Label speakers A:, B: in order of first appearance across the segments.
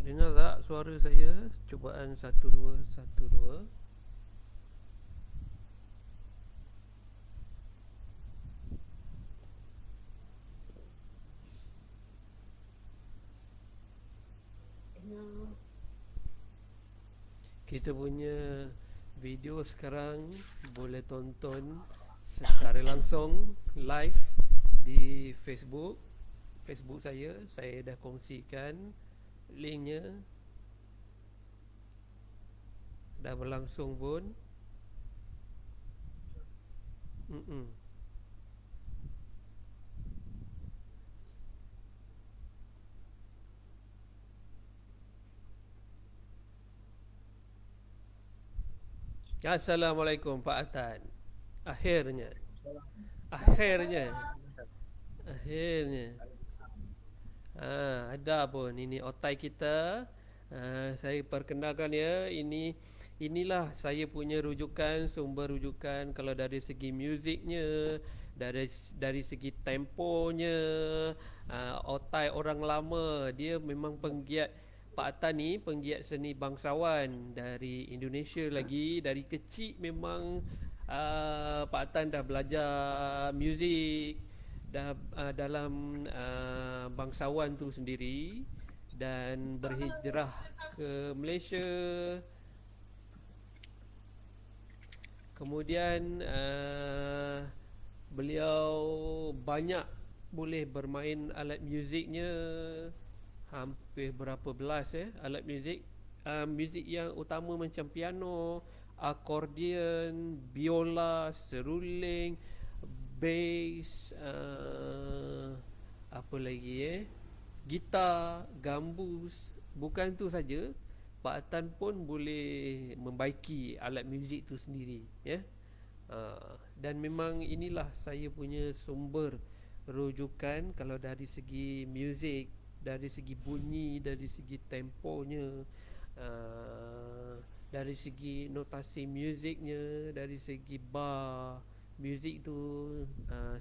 A: Dengar tak suara saya? Cubaan satu dua satu dua. Kita punya video sekarang boleh tonton secara langsung live di Facebook saya dah kongsikan linknya, dah berlangsung pun. Mm-mm. Assalamualaikum Pak Atan. Akhirnya, akhirnya, akhirnya. Ada pun ini otai kita. Saya perkenalkan ya, inilah saya punya rujukan, sumber rujukan kalau dari segi muziknya, dari segi temponya. Otai orang lama, dia memang penggiat. Pak Atan ni penggiat seni bangsawan dari Indonesia lagi. Dari kecil memang Pak Atan dah belajar muzik, dah dalam bangsawan tu sendiri, dan berhijrah ke Malaysia. Kemudian beliau banyak boleh bermain alat muziknya, hampir berapa belas alat muzik. Muzik yang utama macam piano, akordion, biola, seruling, bass, apa lagi gitar, gambus. Bukan tu saja, Pak Atan pun boleh membaiki alat muzik tu sendiri, ya. Dan memang inilah saya punya sumber rujukan kalau dari segi muzik, dari segi bunyi, dari segi temponya, uh, dari segi notasi muziknya, dari segi bar muzik tu.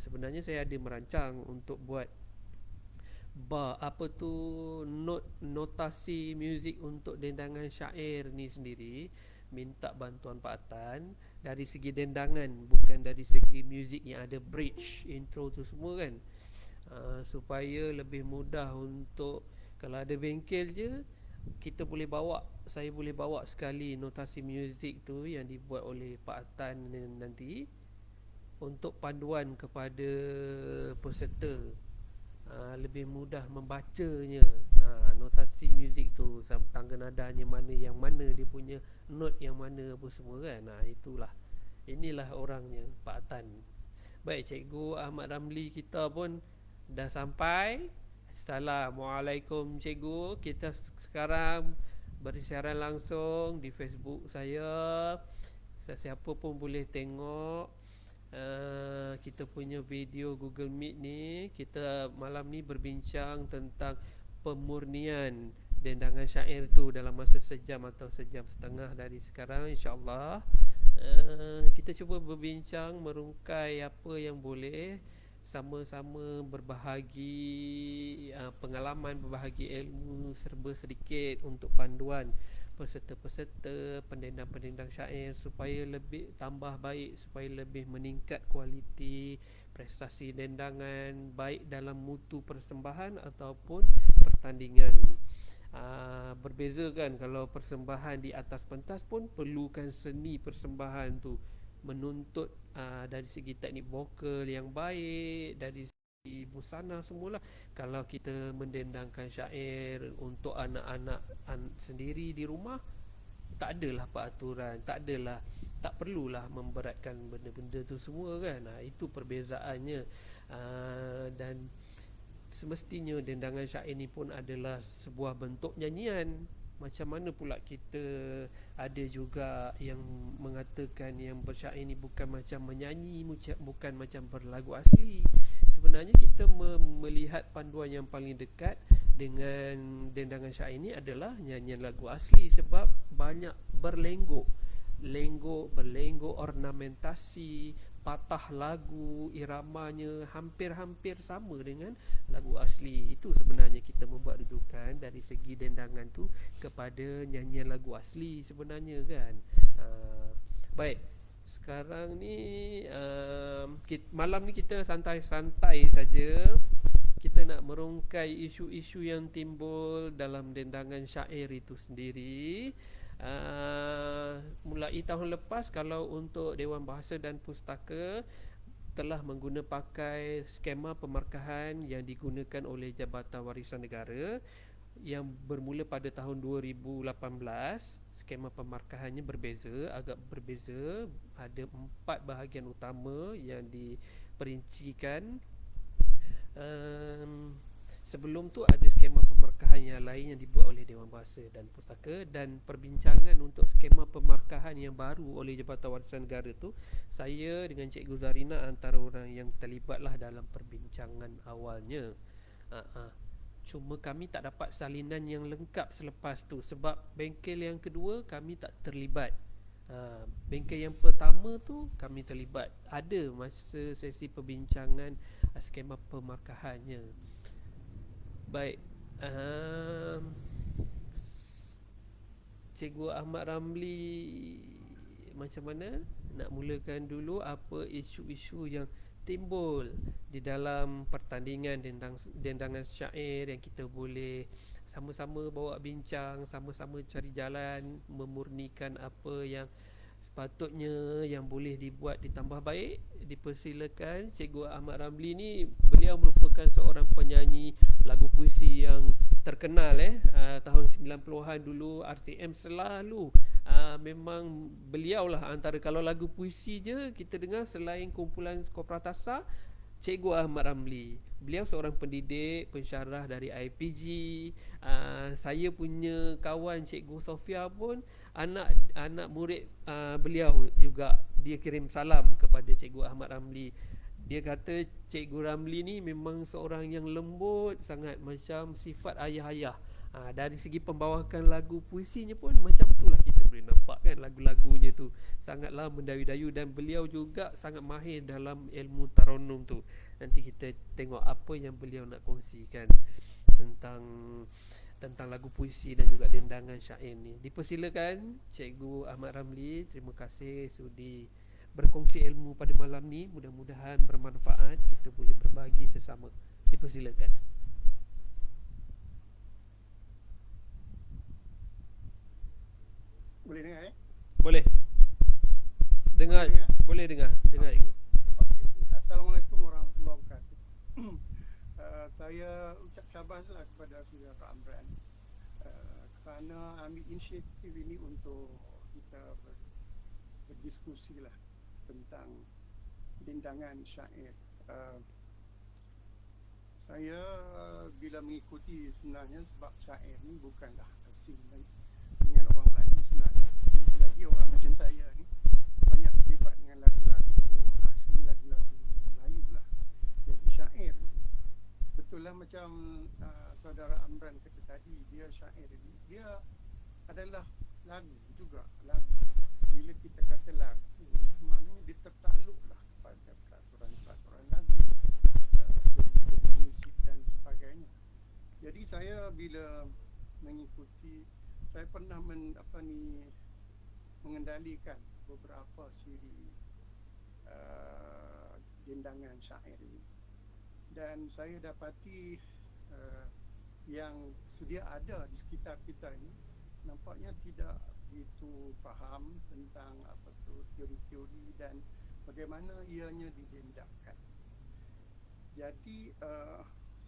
A: Sebenarnya saya ada merancang untuk buat apa tu, notasi muzik untuk dendangan syair ni sendiri. Minta bantuan Pak Atan dari segi dendangan, bukan dari segi muzik yang ada bridge, intro tu semua kan. Supaya lebih mudah untuk, kalau ada bengkel je, kita boleh bawa, saya boleh bawa sekali notasi muzik tu yang dibuat oleh Pak Atan nanti, untuk panduan kepada peserta. Lebih mudah membacanya. Notasi muzik tu, tangga nadanya mana, yang mana dia punya note yang mana, apa semua kan. Itulah, inilah orangnya Pak Atan. Baik, Cikgu Ahmad Ramli kita pun dah sampai. Assalamualaikum Cikgu. Kita sekarang bersiaran langsung di Facebook saya. Sesiapa pun boleh tengok kita punya video Google Meet ni. Kita malam ni berbincang tentang pemurnian dendangan syair tu dalam masa sejam atau sejam setengah dari sekarang, insyaAllah. Kita cuba berbincang, merungkai apa yang boleh, sama-sama berbahagi pengalaman, berbahagi ilmu, serba sedikit untuk panduan peserta-peserta, pendendang-pendendang syair, supaya lebih tambah baik, supaya lebih meningkat kualiti prestasi dendangan, baik dalam mutu persembahan ataupun pertandingan. Berbeza kan, kalau persembahan di atas pentas pun perlukan seni persembahan tu, menuntut dari segi teknik vokal yang baik, dari segi busana semualah. Kalau kita mendendangkan syair untuk anak-anak sendiri di rumah, tak adalah peraturan, tak perlulah memberatkan benda-benda tu semua kan. Itu perbezaannya. Dan semestinya dendangan syair ni pun adalah sebuah bentuk nyanyian. Macam mana pula kita ada juga yang mengatakan yang bersyair ni bukan macam menyanyi, bukan macam berlagu asli. Sebenarnya kita melihat panduan yang paling dekat dengan dendangan syair ni adalah nyanyian lagu asli, sebab banyak berlenggok, berlenggok ornamentasi, patah lagu, iramanya hampir-hampir sama dengan lagu asli. Itu sebenarnya kita membuat rujukan dari segi dendangan tu kepada nyanyian lagu asli sebenarnya kan. Baik, sekarang ni malam ni kita santai-santai saja. Kita nak merungkai isu-isu yang timbul dalam dendangan syair itu sendiri. Mulai tahun lepas, kalau untuk Dewan Bahasa dan Pustaka telah pakai skema pemarkahan yang digunakan oleh Jabatan Warisan Negara yang bermula pada tahun 2018. Skema pemarkahannya agak berbeza. Ada 4 bahagian utama yang diperincikan. Sebelum tu ada skema pemarkahan yang lain yang dibuat oleh Dewan Bahasa dan Pustaka, dan perbincangan untuk skema pemarkahan yang baru oleh Jabatan Warisan Negara tu, saya dengan Cikgu Zarina antara orang yang terlibatlah dalam perbincangan awalnya. Cuma kami tak dapat salinan yang lengkap selepas tu, sebab bengkel yang kedua kami tak terlibat. Bengkel yang pertama tu kami terlibat, ada masa sesi perbincangan skema pemarkahannya. Baik, Cikgu Ahmad Ramli, macam mana nak mulakan dulu apa isu-isu yang timbul di dalam pertandingan dendangan syair yang kita boleh sama-sama bawa bincang, sama-sama cari jalan memurnikan apa yang sepatutnya yang boleh dibuat ditambah baik. Dipersilakan Cikgu Ahmad Ramli ni, beliau merupakan seorang penyanyi lagu puisi yang terkenal tahun 90-an dulu RTM selalu memang beliau lah antara, kalau lagu puisi je kita dengar selain kumpulan Kopratasa, Cikgu Ahmad Ramli. Beliau seorang pendidik, pensyarah dari IPG. Saya punya kawan Cikgu Sofia pun anak murid beliau juga. Dia kirim salam kepada Cikgu Ahmad Ramli. Dia kata Cikgu Ramli ni memang seorang yang lembut sangat, macam sifat ayah-ayah. Dari segi pembawakan lagu puisinya pun macam itulah, kita boleh nampak kan lagu-lagunya tu sangatlah mendayu-dayu, dan beliau juga sangat mahir dalam ilmu taranum tu. Nanti kita tengok apa yang beliau nak kongsikan tentang lagu puisi dan juga dendangan syair ni. Dipersilakan Cikgu Ahmad Ramli. Terima kasih sudi berkongsi ilmu pada malam ni. Mudah-mudahan bermanfaat, kita boleh berbagi sesama. Dipersilakan.
B: Boleh dengar
A: Boleh. Dengar. Boleh dengar. Dengar Ibu.
B: Okay. Assalamualaikum warahmatullahi wabarakatuh. Saya ucap syabaslah kepada Saudara Amran kerana ambil inisiatif ini untuk kita berdiskusi lah tentang dendangan syair. Saya bila mengikuti sebenarnya, sebab syair ni bukanlah asing dengan orang Melayu sebenarnya. Lagi orang macam saya ni banyak terlibat dengan lagu-lagu asli, lagu-lagu Melayu lah. Jadi syair betul lah macam Saudara Amran kata tadi, dia syair ni, dia adalah lagu juga. Lagu, bila kita kata lagu, maknanya dia tertakluk lah kepada peraturan-peraturan lagu, teori musik dan sebagainya. Jadi saya bila mengikuti, saya pernah mengendalikan beberapa siri dendangan syair ini, dan saya dapati yang sedia ada di sekitar kita ini nampaknya tidak begitu faham tentang apa tu teori-teori dan bagaimana ianya didendangkan. Jadi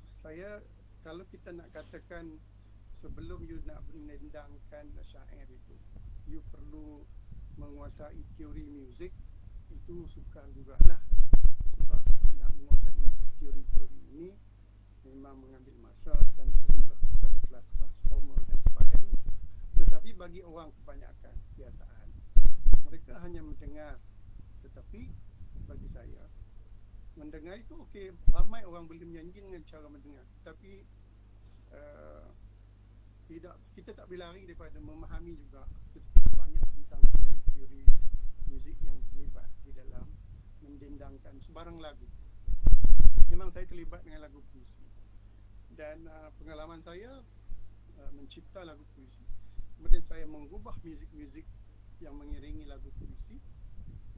B: saya, kalau kita nak katakan sebelum you nak mendendangkan syair itu, you perlu menguasai teori muzik, itu sukar jugalah, sebab nak menguasai teori-teori ini memang mengambil masa dan perlulah pada kelas-kelas formal dan sebagainya. Tetapi bagi orang kebanyakan kebiasaan, mereka hanya mendengar. Tetapi bagi saya, mendengar itu okey, ramai orang boleh menyanyi dengan cara mendengar, tetapi kita tak boleh lari daripada memahami juga sedikit sebanyak tentang teori-teori muzik yang terlibat di dalam mendendangkan sebarang lagu. Memang saya terlibat dengan lagu puisi, dan pengalaman saya mencipta lagu puisi. Kemudian saya mengubah muzik-muzik yang mengiringi lagu puisi,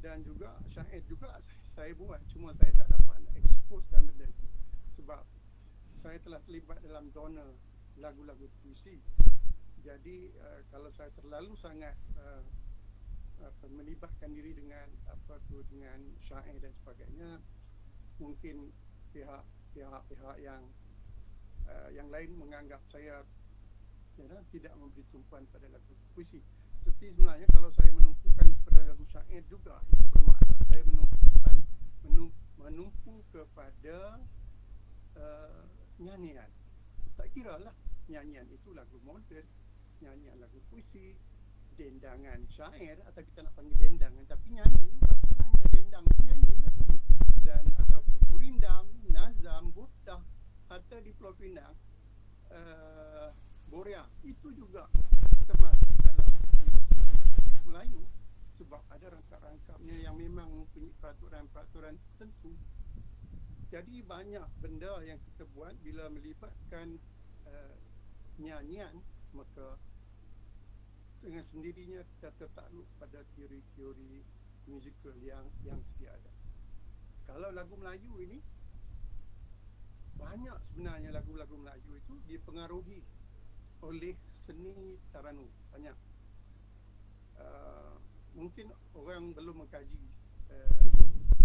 B: dan juga syair juga saya buat, cuma saya tak dapat nak exposekan benda itu sebab saya telah terlibat dalam zona lagu-lagu puisi. Jadi kalau saya terlalu sangat melibatkan diri dengan dengan syair dan sebagainya, mungkin pihak-pihak yang lain menganggap saya tidak memberi tumpuan pada lagu puisi. Tapi sebenarnya kalau saya menumpukan pada lagu syair juga, itu bermakna saya menumpu kepada nyanyian. Tak kira lah nyanyian itu lagu moden, nyanyian lagu puisi, dendangan syair, atau kita nak panggil dendangan, tapi nyanyi juga maknanya. Dendang itu nyanyi lah. Dan atau gurindam, nazam, burdah, atau di Pulau Pinang Borea, itu juga termasuk dalam puisi Melayu sebab ada rangkap-rangkapnya yang memang mempunyai peraturan-peraturan tertentu. Jadi banyak benda yang kita buat bila melibatkan nyanyian, maka dengan sendirinya kita tertakluk pada teori-teori musikal yang sedia ada. Kalau lagu Melayu ini, banyak sebenarnya lagu-lagu Melayu itu dipengaruhi oleh seni Taranum. Banyak. Mungkin orang belum mengkaji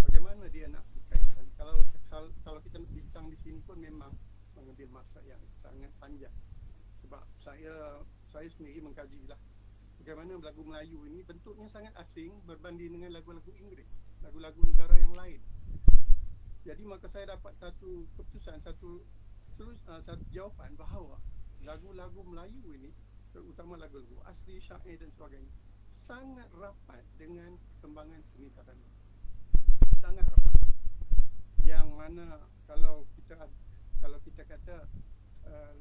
B: bagaimana dia nak dikaitkan. Kalau kita nak bincang di sini pun memang mengambil masa yang sangat panjang. Sebab saya sendiri mengkajilah bagaimana lagu Melayu ini bentuknya sangat asing berbanding dengan lagu-lagu Inggeris, lagu-lagu negara yang lain. Jadi maka saya dapat satu keputusan, satu jawapan bahawa lagu-lagu Melayu ini, terutama lagu-lagu asli, syair dan sebagainya, sangat rapat dengan perkembangan seni Taranum. Sangat rapat. Yang mana kalau kita kata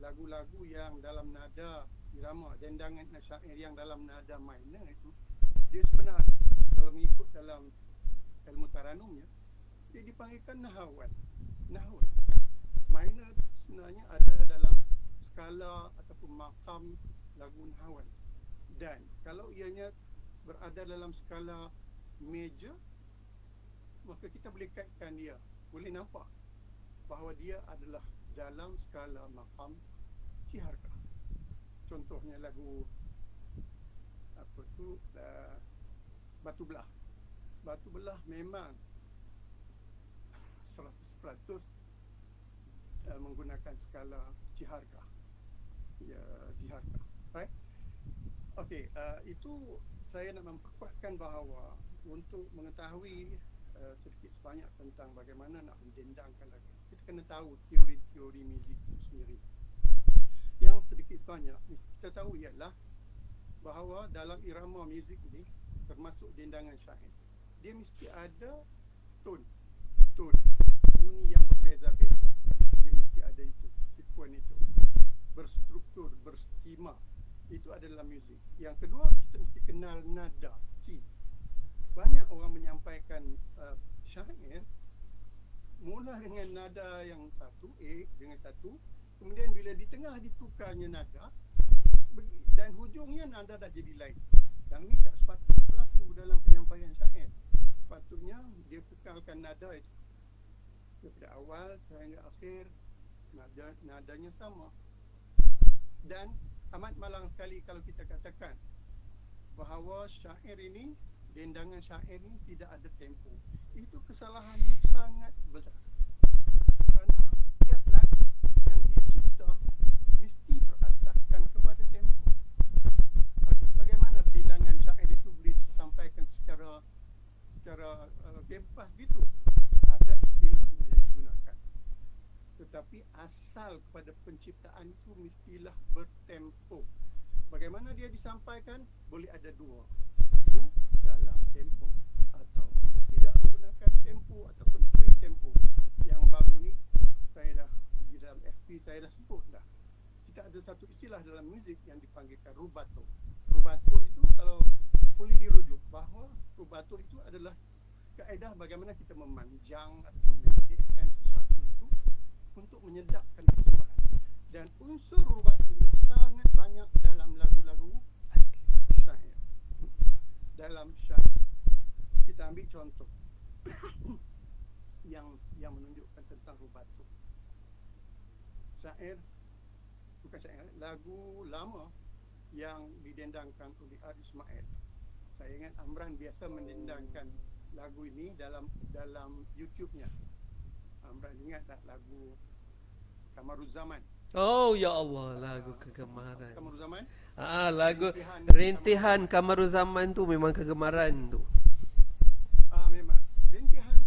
B: lagu-lagu yang dalam nada irama, dendangan syair yang dalam nada minor itu, dia sebenarnya kalau mengikut dalam ilmu Taranumnya, dia dipanggilkan nahawan. Nahun. Minor sebenarnya ada dalam skala ataupun makam lagu nahawan. Dan kalau ianya berada dalam skala major, maka kita boleh kaitkan dia, boleh nampak bahawa dia adalah dalam skala makam Ciharka. Contohnya lagu Batu Belah. Batu Belah memang 100% menggunakan skala Ciharka. Ya, Ciharka. Right? Okey, itu saya nak memperkuatkan bahawa untuk mengetahui sedikit sebanyak tentang bagaimana nak mendendangkan lagu, kita kena tahu teori-teori muzik itu sendiri. Yang sedikit banyak kita tahu ialah bahawa dalam irama muzik ini, termasuk dendangan syair, dia mesti ada tone, bunyi yang berbeza-beza. Dia mesti ada itu, sekuen itu, berstruktur, berskema. Itu adalah muzik. Yang kedua, kita mesti kenal nada, key. Banyak orang menyampaikan syair mula dengan nada yang satu, A dengan satu, kemudian bila di tengah ditukarnya nada dan hujungnya nada dah jadi lain. Yang ni tak sepatutnya berlaku dalam penyampaian syair. Sepatutnya dia kekalkan nada itu daripada awal sehingga akhir, nadanya sama. Dan amat malang sekali kalau kita katakan bahawa syair ini, dendangan syair ini tidak ada tempo. Itu kesalahan yang sangat besar. Kerana setiap lagu yang dicipta mesti berasaskan kepada tempo. Sebagaimana dendangan syair itu boleh disampaikan secara bebas gitu, ada istilahnya yang digunakan. Tetapi asal kepada penciptaan itu mestilah bertempo. Bagaimana dia disampaikan? Boleh ada dua. Satu, dalam tempo, ataupun tidak menggunakan tempo, ataupun free tempo. Yang baru ni saya dah di dalam FP saya dah sebut dah. Kita ada satu istilah dalam muzik yang dipanggilkan rubato. Rubato itu kalau boleh dirujuk bahawa rubato itu adalah kaedah bagaimana kita memanjang atau memendekkan sesuatu itu untuk menyedapkan persembahan. Dan unsur rubatu ini sangat banyak dalam lagu-lagu syair. Dalam syair kita ambil contoh yang menunjukkan tentang rubatu. Syair, bukan syair, lagu lama yang didendangkan oleh Ar Ismail. Saya ingat Amran biasa mendendangkan lagu ini dalam YouTube-nya. Amran ingat tak lagu Kamaruzzaman?
A: Oh ya Allah, lagu kegemaran.
B: Kamaruzzaman?
A: Lagu Rintihan Kamaruzzaman tu memang kegemaran tu.
B: Memang. Rintihan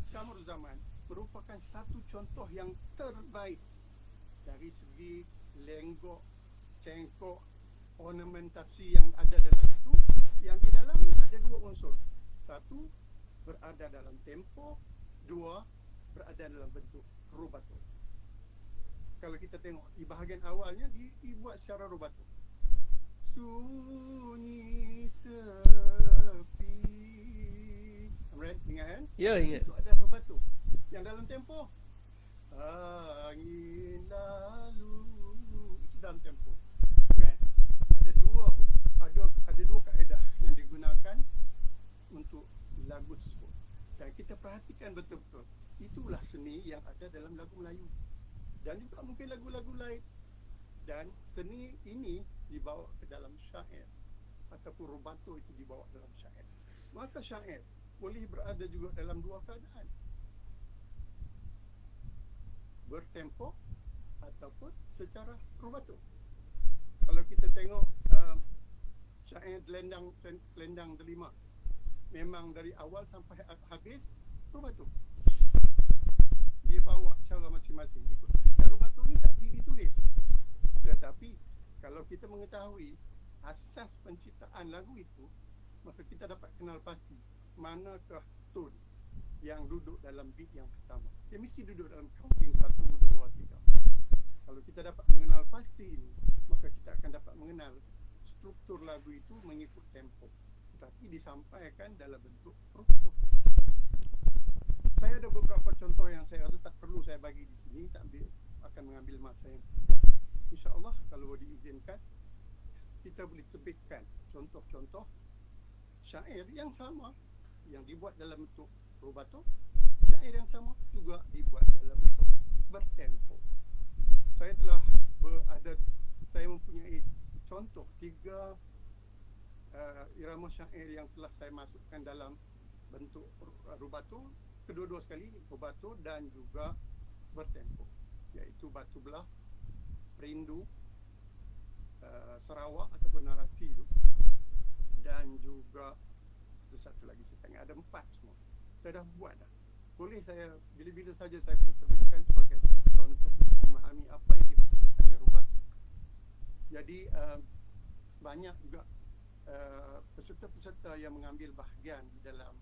B: Kamaruzzaman merupakan satu contoh yang terbaik dari segi lenggok, cengkok, ornamentasi yang ada dalam itu, yang di dalamnya ada dua unsur. Satu, berada dalam tempo. Dua, berada dalam bentuk rubato. Kalau kita tengok di bahagian awalnya dibuat secara rubato. Sunyi sepi. Amran, ingat kan?
A: Ya, ingat.
B: Itu ada rubato. Yang dalam tempo, angin lalu, itu dalam tempo. Kan? Ada dua kaedah yang digunakan untuk lagu tersebut. Dan kita perhatikan betul-betul, itulah seni yang ada dalam lagu Melayu. Dan juga mungkin lagu-lagu lain. Dan seni ini dibawa ke dalam syair, ataupun rubato itu dibawa dalam syair. Maka syair boleh berada juga dalam dua keadaan, bertempo ataupun secara rubato. Kalau kita tengok syair Selendang Delima, memang dari awal sampai habis rubato. Dia bawa cara masing-masing ikut. Dan rubato ni tak boleh ditulis. Tetapi kalau kita mengetahui asas penciptaan lagu itu, maka kita dapat kenal pasti manakah tone yang duduk dalam beat yang pertama. Dia mesti duduk dalam counting 1, 2, 3, 4. Kalau kita dapat mengenal pasti ini, maka kita akan dapat mengenal struktur lagu itu mengikut tempo, tetapi disampaikan dalam bentuk rubato. Saya ada beberapa contoh yang saya rasa tak perlu saya bagi di sini, akan mengambil masa yang insya-Allah kalau diizinkan kita boleh terbitkan contoh-contoh syair yang sama yang dibuat dalam bentuk rubato, syair yang sama juga dibuat dalam bentuk bertempo. Saya mempunyai contoh 3 irama syair yang telah saya masukkan dalam bentuk rubato, kedua-dua sekali rubato dan juga bertempo, iaitu Batu Belah, Rindu, Sarawak ataupun Narasi itu, dan juga ada satu lagi saya tengok, ada 4 semua. Saya dah buat dah. Boleh saya bila-bila saja saya boleh terbitkan sebagai contoh untuk memahami apa yang dimaksud dengan rubato. Jadi banyak juga peserta-peserta yang mengambil bahagian di dalam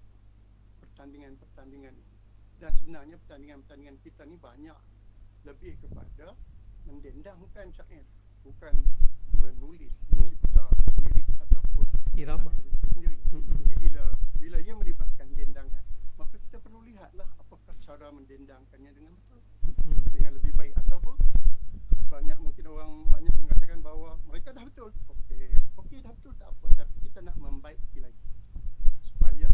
B: pertandingan-pertandingan ini. Dan sebenarnya pertandingan-pertandingan kita ni banyak lebih kepada mendendangkan syair, bukan menulis, mencipta lirik ataupun
A: Irama
B: itu sendiri. Jadi bila ia melibatkan dendangan, maka kita perlu lihatlah apakah cara mendendangkannya dengan betul, dengan lebih baik, ataupun mungkin orang banyak mengatakan bahawa mereka dah betul. Okey dah betul tak apa, tapi kita nak membaiki lagi supaya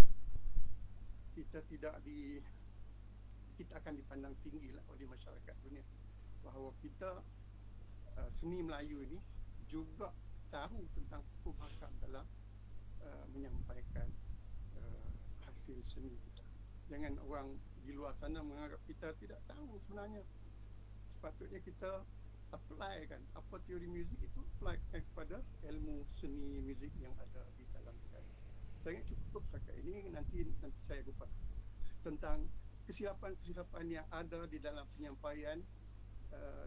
B: kita akan dipandang tinggilah oleh masyarakat dunia bahawa kita seni Melayu ini juga tahu tentang hukum hakam dalam menyampaikan hasil seni kita. Jangan orang di luar sana menganggap kita tidak tahu sebenarnya. Sepatutnya kita apply kan apa teori muzik itu, apply kepada ilmu seni muzik yang ada di dalam negara. Saya ingat cukup setakat ini, nanti saya kupas tentang kesilapan-kesilapan yang ada di dalam penyampaian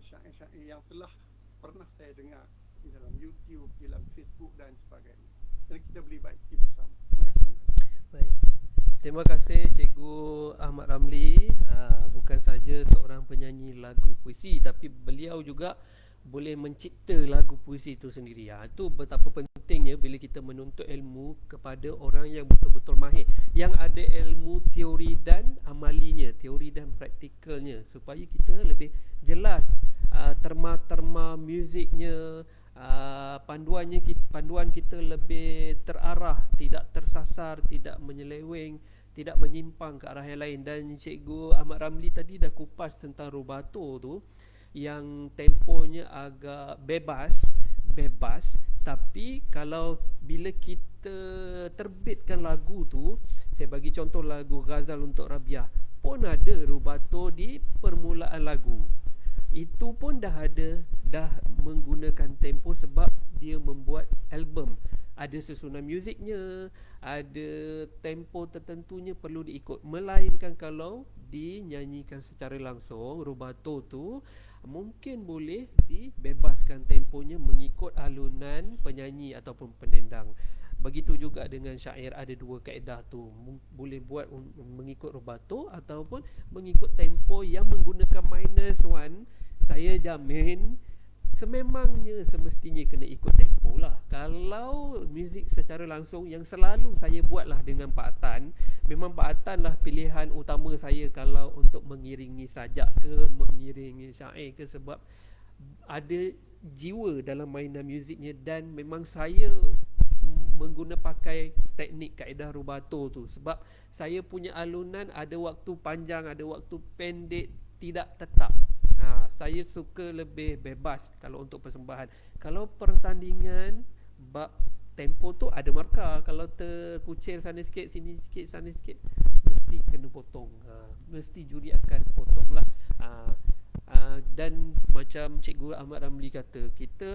B: syair-syair yang telah pernah saya dengar di dalam YouTube, di dalam Facebook dan sebagainya. Dan kita boleh baiki bersama. Terima kasih.
A: Baik. Terima kasih Cikgu Ahmad Ramli. Bukan saja seorang penyanyi lagu puisi, tapi beliau juga boleh mencipta lagu puisi itu sendiri. Itu betapa pentingnya bila kita menuntut ilmu kepada orang yang betul-betul mahir, yang ada ilmu teori dan amalinya, teori dan praktikalnya, supaya kita lebih jelas terma-terma muziknya, panduan kita lebih terarah, tidak tersasar, tidak menyeleweng, tidak menyimpang ke arah yang lain. Dan Cikgu Ahmad Ramli tadi dah kupas tentang rubato tu, yang temponya agak bebas, tapi kalau bila kita terbitkan lagu tu, saya bagi contoh lagu Ghazal untuk Rabiah pun ada rubato di permulaan lagu. Itu pun dah menggunakan tempo sebab dia membuat album. Ada susunan muziknya, ada tempo tertentunya perlu diikut. Melainkan kalau dinyanyikan secara langsung, rubato tu mungkin boleh dibebaskan temponya mengikut alunan penyanyi ataupun pendendang. Begitu juga dengan syair, ada dua kaedah tu, boleh buat mengikut rubato ataupun mengikut tempo yang menggunakan minus one. Saya jamin semestinya kena ikut tempo lah. Kalau muzik secara langsung yang selalu saya buatlah dengan Pak Atan, memang Pak Atan lah pilihan utama saya kalau untuk mengiringi sajak ke, mengiringi syair ke, sebab ada jiwa dalam mainan muziknya. Dan memang saya pakai teknik kaedah rubato tu sebab saya punya alunan ada waktu panjang, ada waktu pendek, tidak tetap. Saya suka lebih bebas kalau untuk persembahan. Kalau pertandingan, bab tempo tu ada markah. Kalau terkucil sana sikit, sini sikit, sana sikit, mesti kena potong. Mesti juri akan potong lah. Dan macam Cikgu Ahmad Ramli kata, kita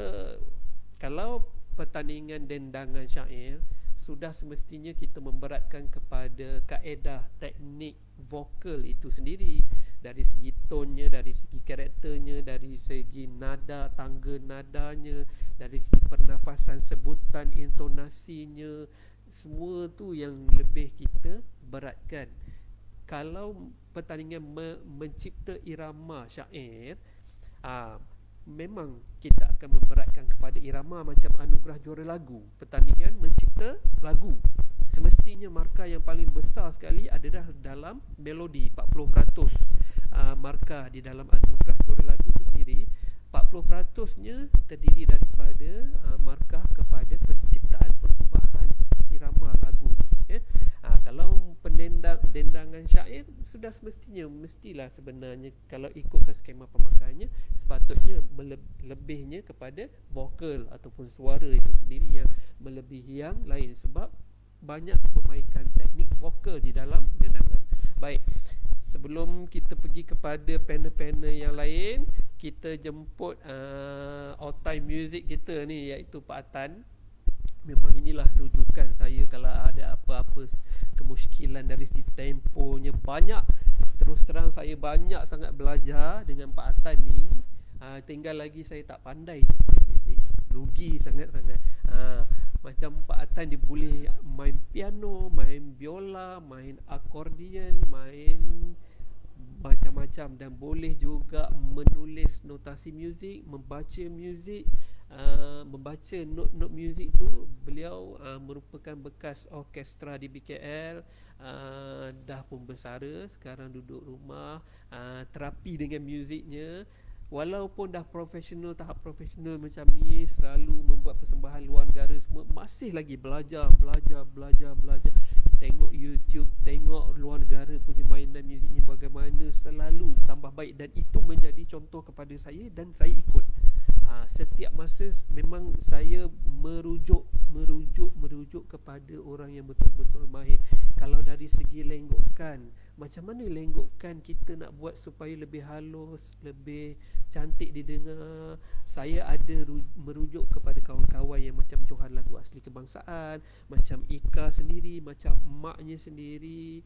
A: kalau pertandingan dendangan syair, sudah semestinya kita memberatkan kepada kaedah teknik vokal itu sendiri, dari segi tonnya, dari segi karakternya, dari segi nada, tangga nadanya, dari segi pernafasan sebutan, intonasinya, semua tu yang lebih kita beratkan. Kalau pertandingan mencipta irama syair, memang kita akan memberatkan kepada irama macam anugerah juara lagu. Pertandingan mencipta lagu, semestinya markah yang paling besar sekali adalah dalam melodi. 40% markah di dalam anugerah juara lagu itu sendiri, 40%-nya terdiri daripada markah kepada penciptaan, pengubahan irama lagu tu, ya. Kalau dendangan syair, sudah mestilah sebenarnya kalau ikutkan skema pemakaiannya, sepatutnya lebihnya kepada vokal ataupun suara itu sendiri yang melebihi yang lain, sebab banyak memainkan teknik vokal di dalam dendangan. Baik, sebelum kita pergi kepada panel-panel yang lain, kita jemput all time music kita ni, iaitu Pak Atan. Memang inilah rujukan saya kalau ada apa-apa kemusykilan dari segi temponya. Banyak, terus terang saya banyak sangat belajar dengan Pak Atan ni. Tinggal lagi saya tak pandai je main muzik, rugi sangat-sangat. Macam Pak Atan, dia boleh main piano, main biola, main akordion, main macam-macam, dan boleh juga menulis notasi muzik, membaca muzik, membaca not-not muzik tu. Beliau merupakan bekas orkestra di BKL, dah pun bersara, sekarang duduk rumah, terapi dengan muziknya. Walaupun dah profesional, tahap profesional macam ni, selalu membuat persembahan luar negara semua, masih lagi belajar. Tengok YouTube, tengok luar negara punya mainan muziknya bagaimana, selalu tambah baik. Dan itu menjadi contoh kepada saya dan saya ikut. Setiap masa memang saya merujuk kepada orang yang betul-betul mahir. Kalau dari segi lenggokan, macam mana lenggokan kita nak buat supaya lebih halus, lebih cantik didengar, saya ada merujuk kepada kawan-kawan yang macam Johan Lagu Asli Kebangsaan, macam Ika sendiri, macam maknya sendiri,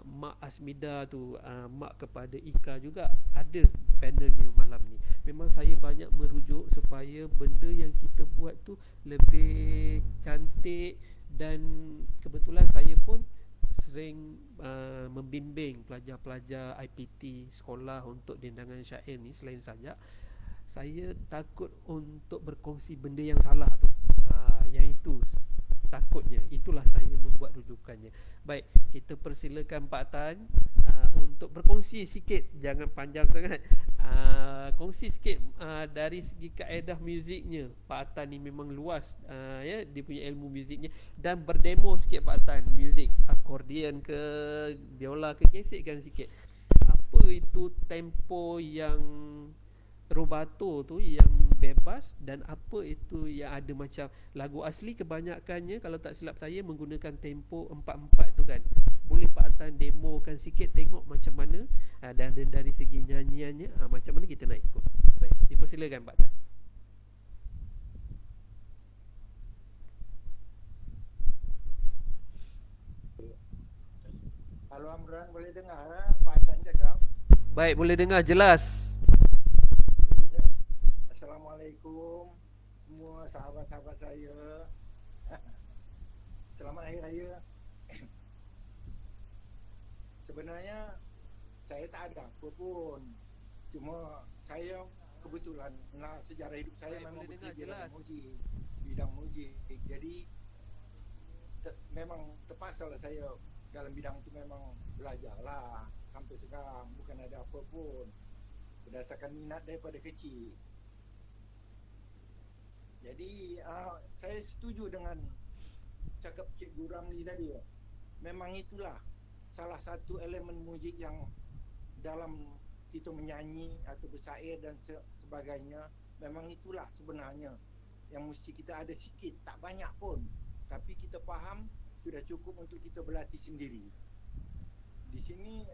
A: Mak Asmida tu, mak kepada Ika juga ada panelnya malam ni. Memang saya banyak merujuk supaya benda yang kita buat tu lebih cantik. Dan kebetulan saya pun sering membimbing pelajar-pelajar IPT sekolah untuk dendangan syair ni selain sajak. saya takut untuk berkongsi benda yang salah tu. Yang itu takutnya. Itulah saya membuat rujukannya. Baik, kita persilakan Pak Tan untuk berkongsi sikit, jangan panjang sangat. Kongsi sikit dari segi kaedah muziknya. Pak Tan ni memang luas ya, dia punya ilmu muziknya, dan berdemo sikit Pak Tan, muzik akordion ke biola ke, gesekkan sikit. Apa itu tempo yang rubato tu yang bebas, dan apa itu yang ada macam lagu asli kebanyakannya kalau tak silap saya menggunakan tempo 4/4 tu kan. Boleh Pak Atan demokan sikit, tengok macam mana, dan dari segi nyanyiannya macam mana kita nak ikut. Baik, dipersilakan Pak Atan.
C: Halo Amran, boleh dengar Pak Atan cakap?
A: Baik, boleh dengar jelas.
C: Assalamualaikum semua sahabat-sahabat saya. Selamat Hari Raya. Sebenarnya saya tak ada apa pun. Cuma saya kebetulan sejarah hidup saya memang bekerja dalam bidang muzik. Jadi memang terpaksa lah saya dalam bidang itu, memang belajar lah sampai sekarang. Bukan ada apa pun, berdasarkan minat daripada kecil. Jadi saya setuju dengan cakap Cikgu Ramli tadi. Memang itulah salah satu elemen muzik yang dalam kita menyanyi atau bersyair dan sebagainya. Memang itulah sebenarnya yang mesti kita ada sikit, tak banyak pun, tapi kita faham sudah cukup untuk kita berlatih sendiri. Di sini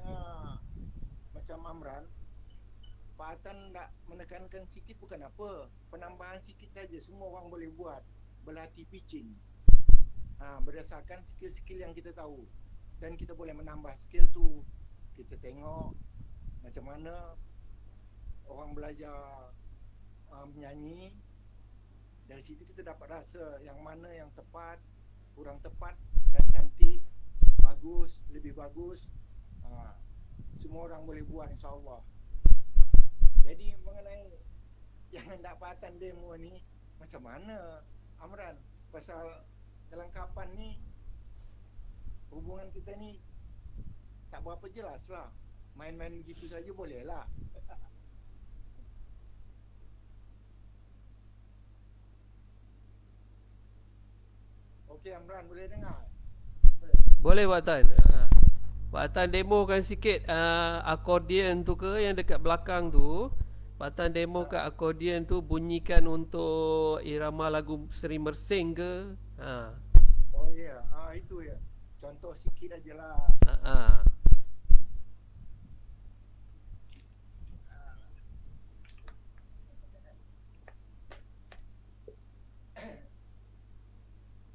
C: macam Amran, Pak Atan nak menekankan sikit bukan apa, penambahan sikit saja, semua orang boleh buat. Berlatih pitching berdasarkan skill-skill yang kita tahu, dan kita boleh menambah skill tu. Kita tengok macam mana orang belajar menyanyi. Dari situ kita dapat rasa yang mana yang tepat, kurang tepat, dan cantik, bagus, lebih bagus. Semua orang boleh buat, insyaAllah. Jadi mengenai yang hendak Pak Atan demo ni, macam mana Amran, pasal kelengkapan ni, hubungan kita ni tak berapa jelas lah. Main-main begitu saja boleh lah. Okey Amran, boleh dengar?
A: Boleh Pak Tan. Pak Tan demokan sikit akordion tu ke yang dekat belakang tu. Pak Tan demo kat akordion tu, bunyikan untuk irama lagu Seri Mersing ke.
C: Oh ya, itu ya. Contoh sikit aja lah.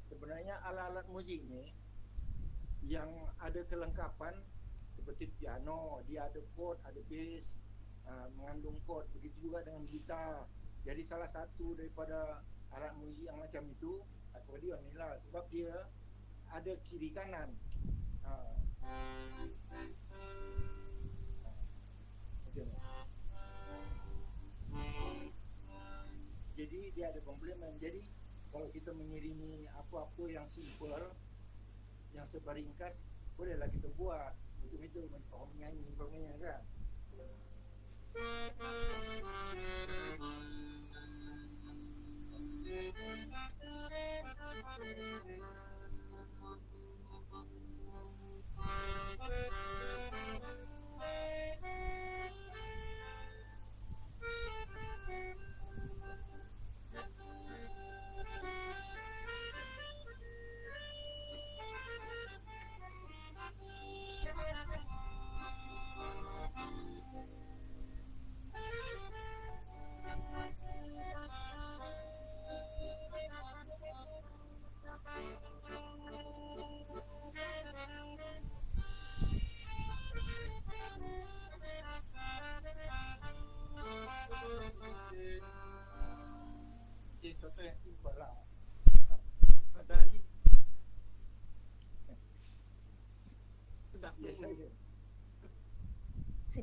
C: Sebenarnya alat-alat muzik ni yang ada kelengkapan seperti piano, dia ada chord, ada bass, mengandung chord. Begitu juga dengan gitar. Jadi salah satu daripada alat muzik yang macam itu akordion ni lah, sebab dia ada kiri kanan. Jadi dia ada komplement. Jadi kalau kita mengiringi apa-apa yang simple, yang serba ringkas, bolehlah kita buat. Betul-betul orang menyanyi umpamanya kan.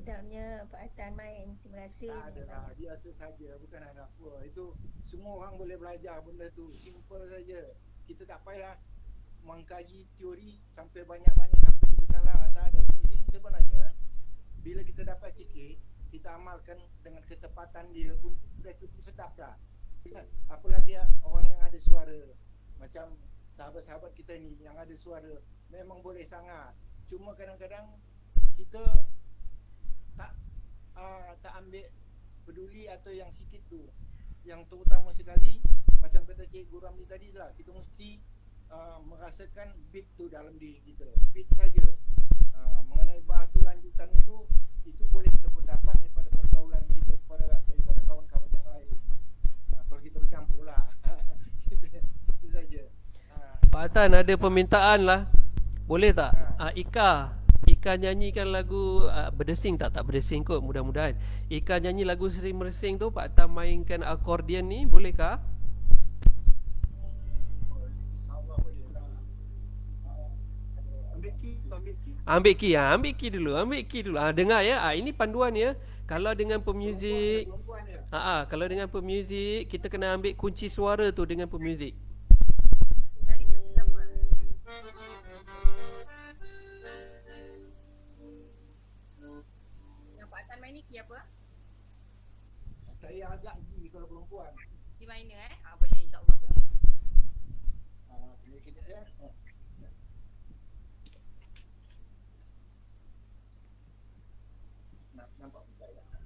D: sedapnya Pak Atan main. Terima kasih.
C: Tak ada lah, biasa saja, bukan ada apa. Itu semua orang boleh belajar benda tu, simple saja. Kita tak payah mengkaji teori sampai banyak-banyak sampai kita salah. Tak ada. Muzik ni sebenarnya bila kita dapat sikit, kita amalkan dengan ketepatan dia pun sudah cukup sedap dah. Apalagi orang yang ada suara macam sahabat-sahabat kita ni yang ada suara memang boleh sangat. Cuma kadang-kadang kita tak ambil peduli atau yang sikit tu. Yang terutama sekali macam kata Cikgu Ramli tadi lah, kita mesti merasakan beat tu dalam diri kita. Beat saja. Mengenai batu lanjutan itu boleh kita dapat daripada pergaulan kita daripada kawan-kawan yang lain. Kalau kita bercampur lah. Itu saja.
A: Pak Atan ada permintaan lah. Boleh tak? Ika nyanyikan lagu berdesing tak? Tak berdesing kot, mudah-mudahan. Ika nyanyi lagu Seri Mersing tu, Pak Atan mainkan akordion ni, bolehkah?
C: InsyaAllah boleh lah.
A: Ambil key dulu. Dengar ya. Ini panduan ya. Kalau dengan pemuzik, kalau dengan pemuzik kita kena ambil kunci suara tu dengan pemuzik.
E: Yang Pak Atan main ni key apa?
C: Saya agak G kalau perempuan.
E: G minor boleh, insyaAllah boleh.
C: Boleh kejap ya. Nampak mudah tak?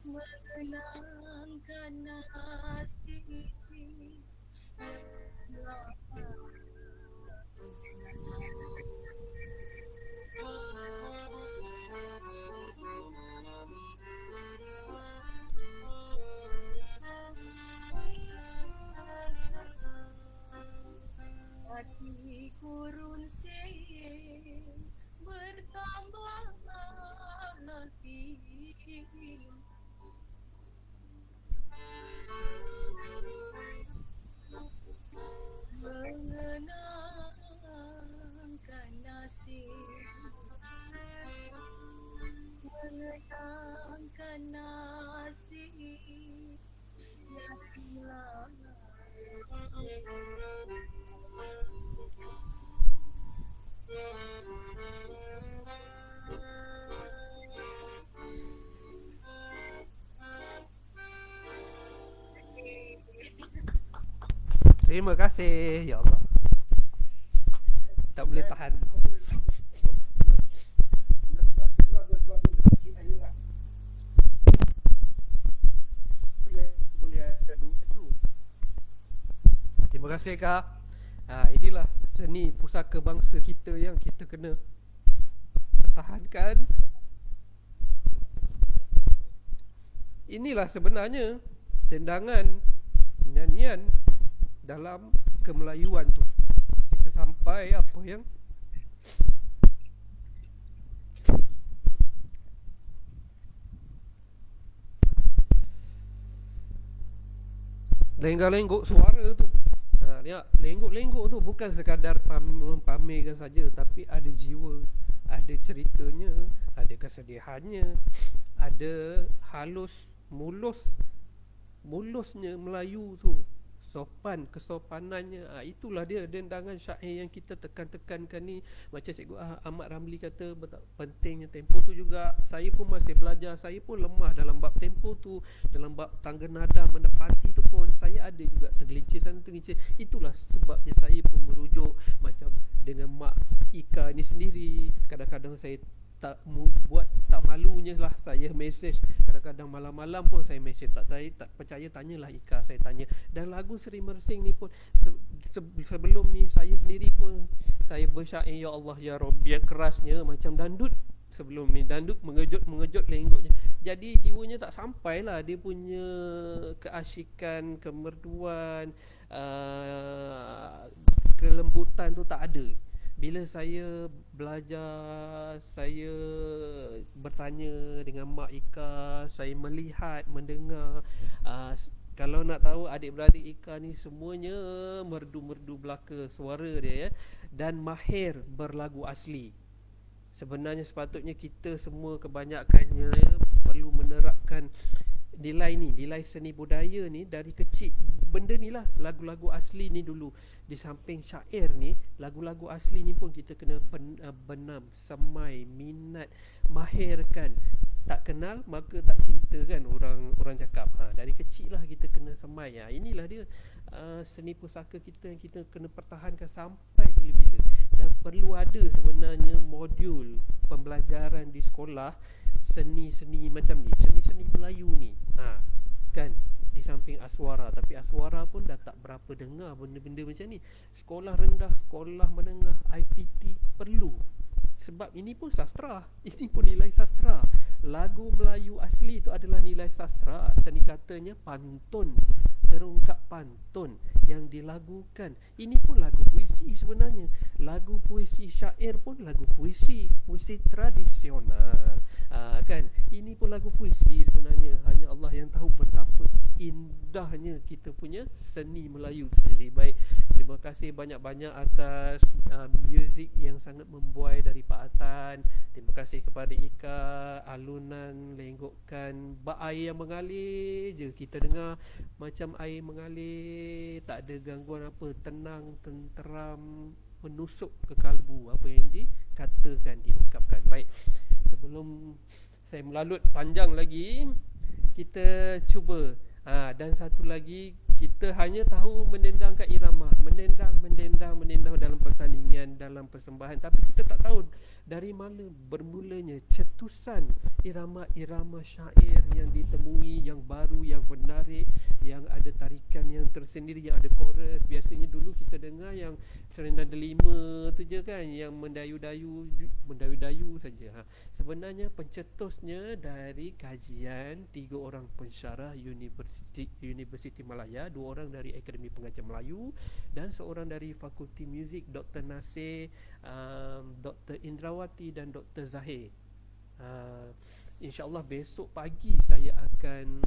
D: Mengenangkan nasib hatiku runsing bertambah lagi. Mengenangkan nasib, mengenangkan nasib yang hilang.
A: Terima kasih. Ya Allah. Tak boleh tahan.
C: Bagus. Sikit aja lah.
B: Boleh ada dua tu.
A: Terima kasih Kak. Inilah seni pusaka bangsa kita yang kita kena pertahankan. Inilah sebenarnya tendangan nyanyian dalam kemelayuan tu. Kita sampai apa yang lenggak-lenggok suara tu. Dia lenggok-lenggok tu bukan sekadar pamerkan saja, tapi ada jiwa, ada ceritanya, ada kesedihannya, ada mulusnya Melayu tu, kesopanannya. Itulah dia dendangan syair yang kita tekan-tekankan ni. Macam Cikgu Ahmad Ramli kata, pentingnya tempo tu juga. Saya pun masih belajar, saya pun lemah dalam bab tempo tu, dalam bab tangga nada menepati tu pun saya ada juga tergelincir sana tergelincir. Itulah sebabnya saya pun merujuk macam dengan Mak Ika ni sendiri. Kadang-kadang saya tak malunya lah saya mesej. Kadang-kadang malam-malam pun saya mesej. Saya tak percaya, tanyalah Ika, saya tanya. Dan lagu Seri Mersing ni pun sebelum ni saya sendiri pun saya bersyair, ya Allah ya Rabbi, kerasnya macam dandut. Sebelum ni dandut mengejut lenggoknya. Jadi jiwanya tak sampai lah. Dia punya keasyikan, kemerduan, kelembutan tu tak ada. Bila saya belajar, saya bertanya dengan Mak Ika, saya melihat, mendengar. Kalau nak tahu, adik-beradik Ika ni semuanya merdu-merdu belaka suara dia, ya, dan mahir berlagu asli. Sebenarnya sepatutnya kita semua kebanyakannya perlu menerapkan nilai ni, nilai seni budaya ni dari kecil. Benda ni lah, lagu-lagu asli ni dulu. Di samping syair ni, lagu-lagu asli ni pun kita kena benam, semai, minat, mahirkan. Tak kenal maka tak cinta kan, orang cakap. Dari kecil lah kita kena semai. Inilah dia seni pusaka kita yang kita kena pertahankan sampai bila-bila. Dan perlu ada sebenarnya modul pembelajaran di sekolah seni-seni macam ni, seni-seni Melayu ni. Kan, di samping aswara. Tapi aswara pun dah tak berapa dengar benda-benda macam ni. Sekolah rendah, sekolah menengah, IPT perlu. Sebab ini pun sastra, ini pun nilai sastra. Lagu Melayu asli itu adalah nilai sastra. Seni katanya pantun, terungkap pantun yang dilagukan. Ini pun lagu puisi sebenarnya. Lagu puisi syair pun lagu puisi, puisi tradisional. Kan, ini pun lagu puisi sebenarnya. Hanya Allah yang tahu betapa indahnya kita punya seni Melayu sendiri. Baik, terima kasih banyak-banyak atas muzik yang sangat membuai dari Pak Atan. Terima kasih kepada Ika, alunan lenggokkan bak air yang mengalir je. Kita dengar macam air mengalir, tak ada gangguan apa, tenang, tenteram, menusuk ke kalbu apa yang dikatakan, diungkapkan. Baik, sebelum saya melalut panjang lagi, kita cuba dan satu lagi, kita hanya tahu mendendangkan irama, mendendang dalam pertandingan, dalam persembahan, tapi kita tak tahu dari mana bermulanya cetusan irama-irama syair yang ditemui, yang baru, yang menarik, yang ada tarikan yang tersendiri, yang ada chorus. Biasanya dulu kita dengar yang serendang delima tu je kan, yang mendayu-dayu saja. Sebenarnya pencetusnya dari kajian 3 orang pensyarah Universiti Malaya, 2 orang dari Akademi Pengajian Melayu dan seorang dari Fakulti Muzik, Dr. Nasir, Dr. Indrawati dan Dr. Zahir. InsyaAllah besok pagi saya akan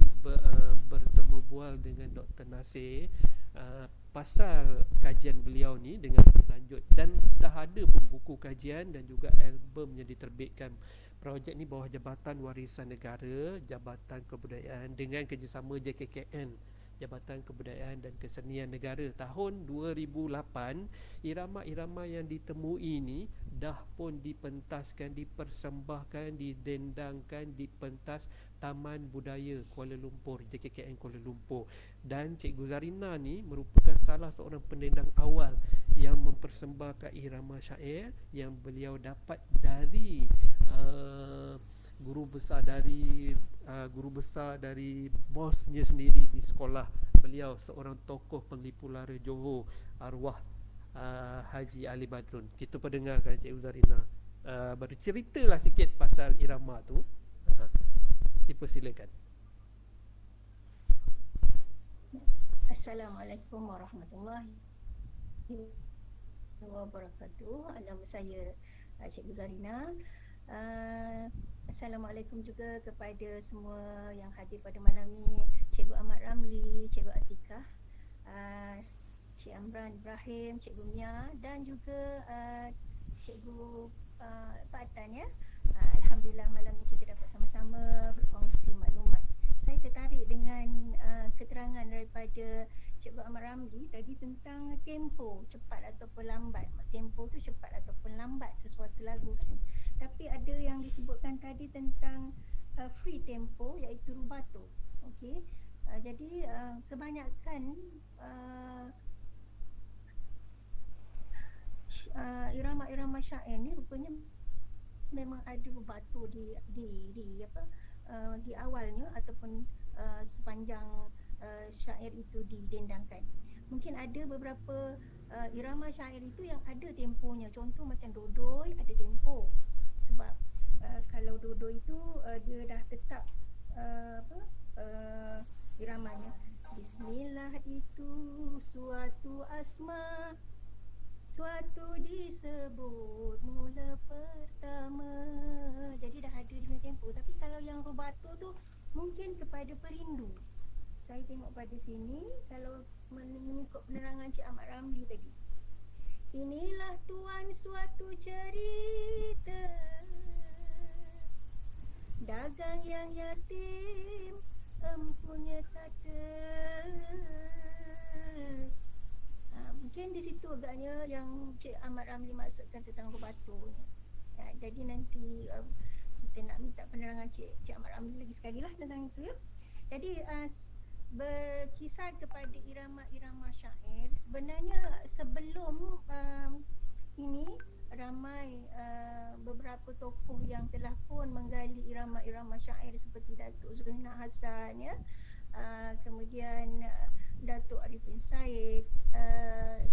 A: bertemu bual dengan Dr. Nasir pasal kajian beliau ni dengan lebih lanjut. Dan dah ada pun buku kajian dan juga album yang diterbitkan. Projek ni bawah Jabatan Warisan Negara, Jabatan Kebudayaan dengan kerjasama JKKN, Jabatan Kebudayaan dan Kesenian Negara. Tahun 2008, irama-irama yang ditemui ini dah pun dipentaskan, dipersembahkan, didendangkan di pentas Taman Budaya Kuala Lumpur, JKKN Kuala Lumpur. Dan Cikgu Zarina ni merupakan salah seorang pendendang awal yang mempersembahkan irama syair yang beliau dapat dari guru besar dari bosnya sendiri di sekolah beliau, seorang tokoh penglipu lara Johor, arwah Haji Ali Badrun. Kita pendengarkan Cikgu Zarina berceritalah sikit pasal irama tu. Dipersilakan.
F: Assalamualaikum warahmatullahi wabarakatuh. Nama saya Cikgu Zarina. Assalamualaikum juga kepada semua yang hadir pada malam ni. Cikgu Ahmad Ramli, Cikgu Atikah, Cik Amran Ibrahim, Cikgu Mia dan juga Cikgu Pak Atan ya. Alhamdulillah malam ni kita dapat sama-sama berkongsi maklumat. Saya tertarik dengan keterangan daripada Cikgu Ahmad Ramli tadi tentang tempo, cepat ataupun lambat. Tempo tu cepat ataupun lambat sesuatu lagu kan. Tapi ada yang disebutkan tadi tentang free tempo iaitu rubato. Okey. Jadi kebanyakan irama-irama syair ni rupanya memang ada rubato di awalnya ataupun sepanjang syair itu didendangkan. Mungkin ada beberapa irama syair itu yang ada temponya. Contoh macam dodoi ada tempo. Sebab kalau dodoi itu dia dah tetap iramanya. Bismillah itu suatu asma, suatu disebut mula pertama. Jadi dah ada dia tempo. Tapi kalau yang rubato tu mungkin kepada perindu. Saya tengok pada sini kalau mengikut penerangan Cik Ahmad Ramli tadi. Inilah tuan suatu cerita, dagang yang yatim empunya kata. Mungkin di situ agaknya yang Cik Ahmad Ramli maksudkan tentang rubato. Jadi nanti kita nak minta penerangan Cik Ahmad Ramli lagi sekali lah tentang itu ya. Jadi berkisar kepada irama-irama syair, sebenarnya sebelum ini ramai beberapa tokoh yang telah pun menggali irama-irama syair seperti Datuk Zulhina Hassan ya, kemudian Datuk Arifin Said,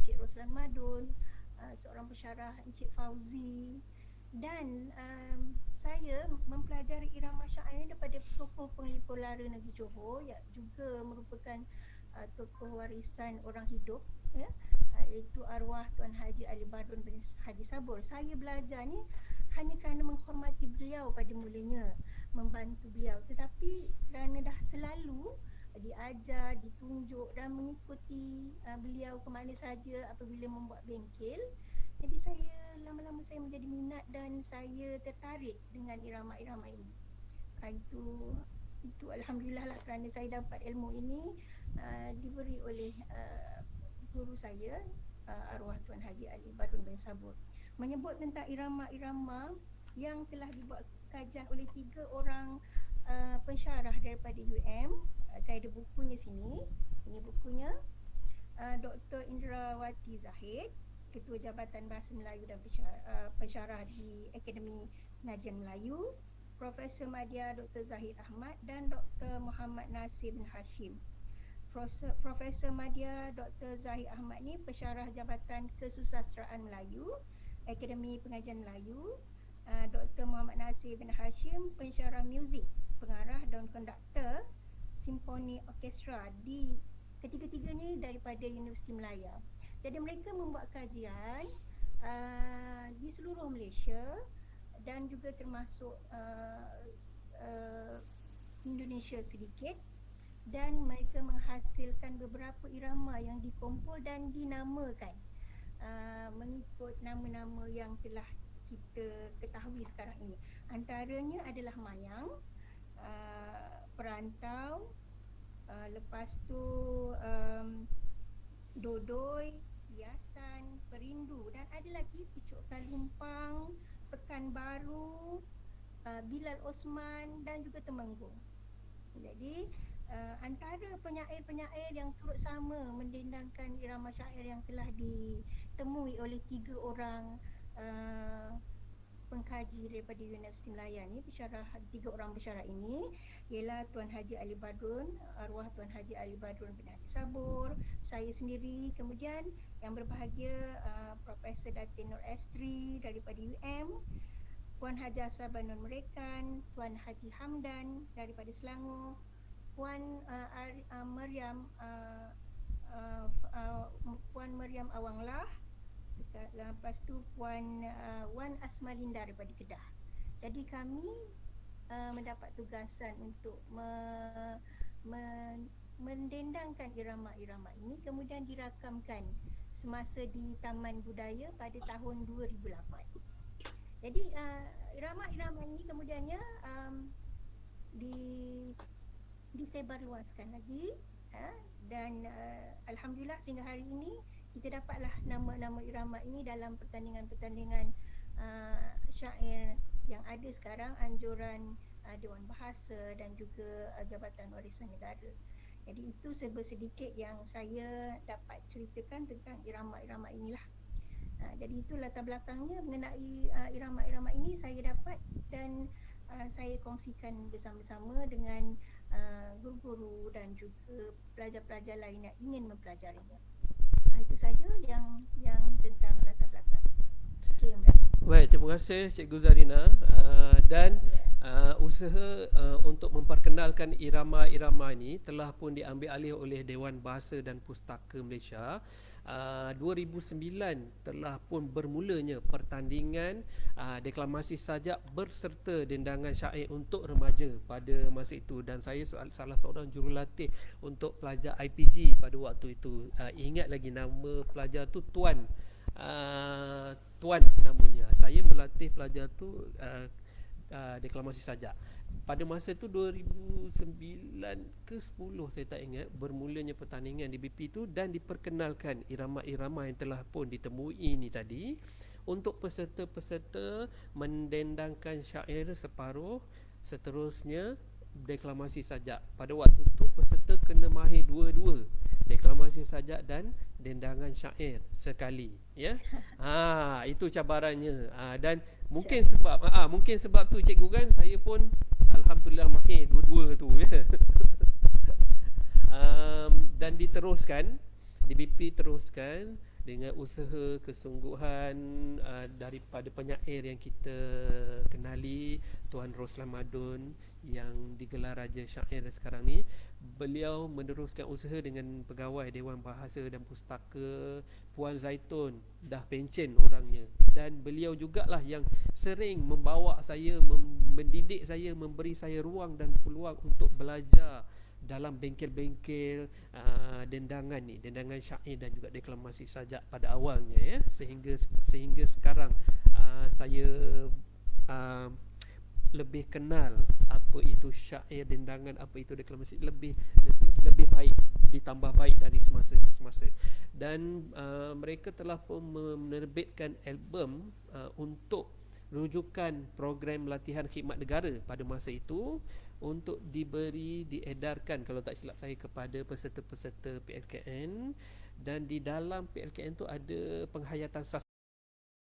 F: Cik Roslan Madun, seorang pensyarah Encik Fauzi, dan saya mempelajari irama syair daripada tokoh penglipu lara negeri Johor yang juga merupakan tokoh warisan orang hidup ya, iaitu arwah Tuan Haji Ali Badrun bin Haji Sabur. Saya belajar ni hanya kerana menghormati beliau pada mulanya, membantu beliau, tetapi kerana dah selalu diajar, ditunjuk dan mengikuti beliau ke mana saja apabila membuat bengkel. Jadi saya lama-lama saya menjadi minat dan saya tertarik dengan irama-irama ini. Itu alhamdulillah lah kerana saya dapat ilmu ini diberi oleh guru saya, arwah Tuan Haji Ali Badrun bin Sabur. Menyebut tentang irama-irama yang telah dibuat kajian oleh 3 orang pensyarah daripada UM. Saya ada bukunya sini. Ini bukunya. Dr. Indrawati Zahid, Ketua Jabatan Bahasa Melayu dan Pensyarah di Akademi Pengajian Melayu, Profesor Madya Dr. Zahid Ahmad dan Dr. Muhammad Nasir bin Hashim. Profesor Madya Dr. Zahid Ahmad ni pensyarah Jabatan Kesusasteraan Melayu, Akademi Pengajian Melayu. Dr. Muhammad Nasir bin Hashim pensyarah muzik, pengarah dan konduktor Simfoni Orkestra di ketiga-tiganya daripada Universiti Melaya. Jadi mereka membuat kajian di seluruh Malaysia dan juga termasuk Indonesia sedikit, dan mereka menghasilkan beberapa irama yang dikumpul dan dinamakan mengikut nama-nama yang telah kita ketahui sekarang ini. Antaranya adalah Mayang, Perantau, lepas tu Dodoi, Hiasan, Perindu, dan ada lagi Pucuk Kalumpang, Pekanbaru, Bilal Osman dan juga Temenggung. Jadi antara penyair-penyair yang turut sama mendendangkan irama syair yang telah ditemui oleh 3 orang pengkaji daripada Universiti Melayan ni, pensyarah, 3 orang pensyarah ini ialah Tuan Haji Ali Badrun, arwah Tuan Haji Ali Badrun bin Haji Sabur, saya sendiri, kemudian yang berbahagia Profesor Datin Nur Estri daripada UM, Puan Haji Sabanun Merekan, Tuan Haji Hamdan daripada Selangor, Puan Maryam Puan Maryam Awanglah, lepas tu Puan Wan Asmalinda daripada Kedah. Jadi kami mendapat tugasan untuk mendendangkan irama-irama ini, kemudian dirakamkan semasa di Taman Budaya pada tahun 2008. Jadi irama-irama ini kemudiannya disebarluaskan lagi, dan alhamdulillah sehingga hari ini kita dapatlah nama-nama irama ini dalam pertandingan-pertandingan syair yang ada sekarang, anjuran Dewan Bahasa dan juga Jabatan Warisan Negara. Jadi itu serba sedikit yang saya dapat ceritakan tentang irama-irama inilah. Jadi itu latar belakangnya mengenai irama-irama ini saya dapat, dan saya kongsikan bersama-sama dengan guru-guru dan juga pelajar-pelajar lain yang ingin mempelajarinya. Itu saja yang tentang latar belakang. Okey, Imran.
A: Baik, terima kasih Cikgu Zarina. Dan usaha untuk memperkenalkan irama-irama ini telah pun diambil alih oleh Dewan Bahasa dan Pustaka Malaysia. 2009 telah pun bermulanya pertandingan deklamasi sajak berserta dendangan syair untuk remaja pada masa itu, dan saya salah seorang jurulatih untuk pelajar IPG pada waktu itu. Ingat lagi nama pelajar tu Tuan namanya. Saya melatih pelajar tu deklamasi sajak. Pada masa tu 2009 ke 10 saya tak ingat, bermulanya pertandingan di BP tu, dan diperkenalkan irama-irama yang telah pun ditemui ni tadi untuk peserta-peserta mendendangkan syair separuh, seterusnya deklamasi sajak. Pada waktu tu peserta kena mahir dua-dua, deklamasi sajak dan dendangan syair sekali, ya. Itu cabarannya. Dan mungkin sebab tu cikgu kan, saya pun alhamdulillah mahir dua-dua tu, ya. Dan diteruskan, DBP teruskan dengan usaha kesungguhan daripada penyair yang kita kenali, Tuan Roslan Madun yang digelar Raja Syair sekarang ni. Beliau meneruskan usaha dengan pegawai Dewan Bahasa dan Pustaka, Puan Zaitun, dah pencen orangnya, dan beliau jugalah yang sering membawa saya, mendidik saya, memberi saya ruang dan peluang untuk belajar dalam bengkel-bengkel dendangan ni, dendangan syair dan juga deklamasi sajak pada awalnya, ya, sehingga sekarang saya lebih kenal apa itu syair, dendangan, apa itu deklamasi, lebih baik, ditambah baik dari semasa ke semasa. Dan mereka telah pun menerbitkan album untuk rujukan program latihan khidmat negara pada masa itu, untuk diedarkan kalau tak silap saya kepada peserta-peserta PLKN. Dan di dalam PLKN tu ada penghayatan